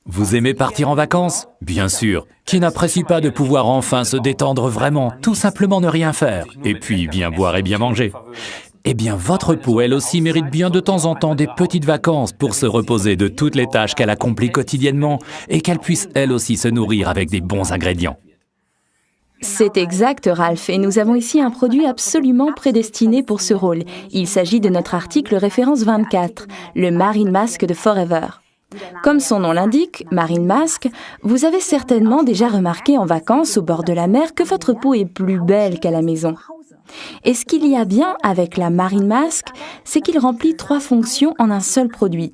Vous aimez partir en vacances? Bien sûr. Qui n'apprécie pas de pouvoir enfin se détendre vraiment, tout simplement ne rien faire, et puis bien boire et bien manger? Eh bien, votre peau, elle aussi, mérite bien de temps en temps des petites vacances pour se reposer de toutes les tâches qu'elle accomplit quotidiennement et qu'elle puisse elle aussi se nourrir avec des bons ingrédients. C'est exact, Ralph, et nous avons ici un produit absolument prédestiné pour ce rôle. Il s'agit de notre article référence 24, le Marine Mask de Forever. Comme son nom l'indique, Marine Mask, vous avez certainement déjà remarqué en vacances au bord de la mer que votre peau est plus belle qu'à la maison. Et ce qu'il y a bien avec la Marine Mask, c'est qu'il remplit 3 fonctions en un seul produit.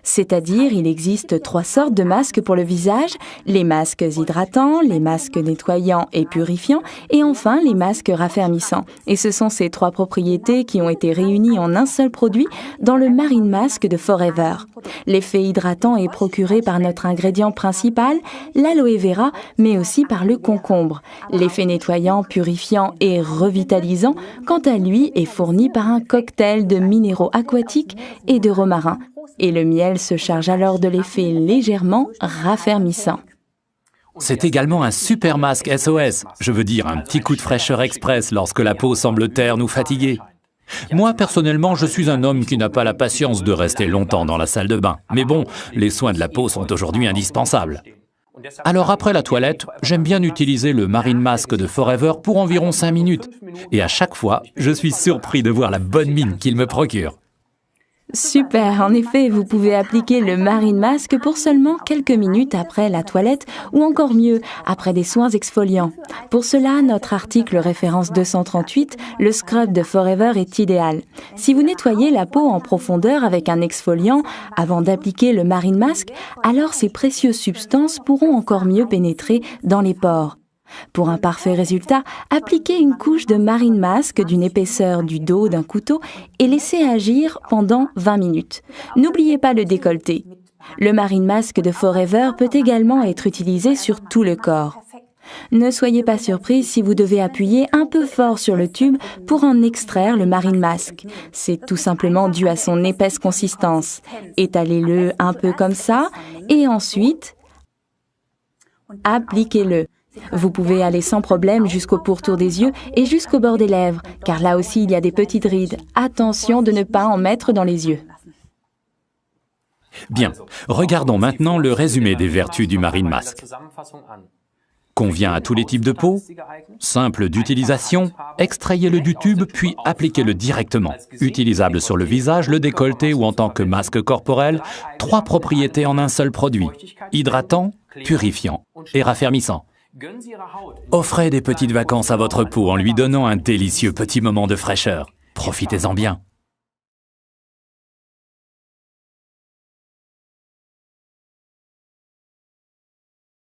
C'est-à-dire, il existe 3 sortes de masques pour le visage, les masques hydratants, les masques nettoyants et purifiants, et enfin les masques raffermissants. Et ce sont ces 3 propriétés qui ont été réunies en un seul produit dans le Marine Mask de Forever. L'effet hydratant est procuré par notre ingrédient principal, l'aloe vera, mais aussi par le concombre. L'effet nettoyant, purifiant et revitalisant, quant à lui, est fourni par un cocktail de minéraux aquatiques et de romarin. Et le miel se charge alors de l'effet légèrement raffermissant. C'est également un super masque SOS, je veux dire un petit coup de fraîcheur express lorsque la peau semble terne ou fatiguée. Moi, personnellement, je suis un homme qui n'a pas la patience de rester longtemps dans la salle de bain. Mais bon, les soins de la peau sont aujourd'hui indispensables. Alors après la toilette, j'aime bien utiliser le Marine Mask de Forever pour environ 5 minutes. Et à chaque fois, je suis surpris de voir la bonne mine qu'il me procure. Super, en effet, vous pouvez appliquer le Marine Mask pour seulement quelques minutes après la toilette ou encore mieux, après des soins exfoliants. Pour cela, notre article référence 238, le scrub de Forever est idéal. Si vous nettoyez la peau en profondeur avec un exfoliant avant d'appliquer le Marine Mask, alors ces précieuses substances pourront encore mieux pénétrer dans les pores. Pour un parfait résultat, appliquez une couche de Marine Mask d'une épaisseur du dos d'un couteau et laissez agir pendant 20 minutes. N'oubliez pas le décolleté. Le Marine Mask de Forever peut également être utilisé sur tout le corps. Ne soyez pas surpris si vous devez appuyer un peu fort sur le tube pour en extraire le Marine Mask. C'est tout simplement dû à son épaisse consistance. Étalez-le un peu comme ça et ensuite, appliquez-le. Vous pouvez aller sans problème jusqu'au pourtour des yeux et jusqu'au bord des lèvres, car là aussi il y a des petites rides. Attention de ne pas en mettre dans les yeux. Bien, regardons maintenant le résumé des vertus du Marine Mask. Convient à tous les types de peau, simple d'utilisation, extrayez-le du tube puis appliquez-le directement. Utilisable sur le visage, le décolleté ou en tant que masque corporel, 3 propriétés en un seul produit, hydratant, purifiant et raffermissant. Offrez des petites vacances à votre peau en lui donnant un délicieux petit moment de fraîcheur. Profitez-en bien.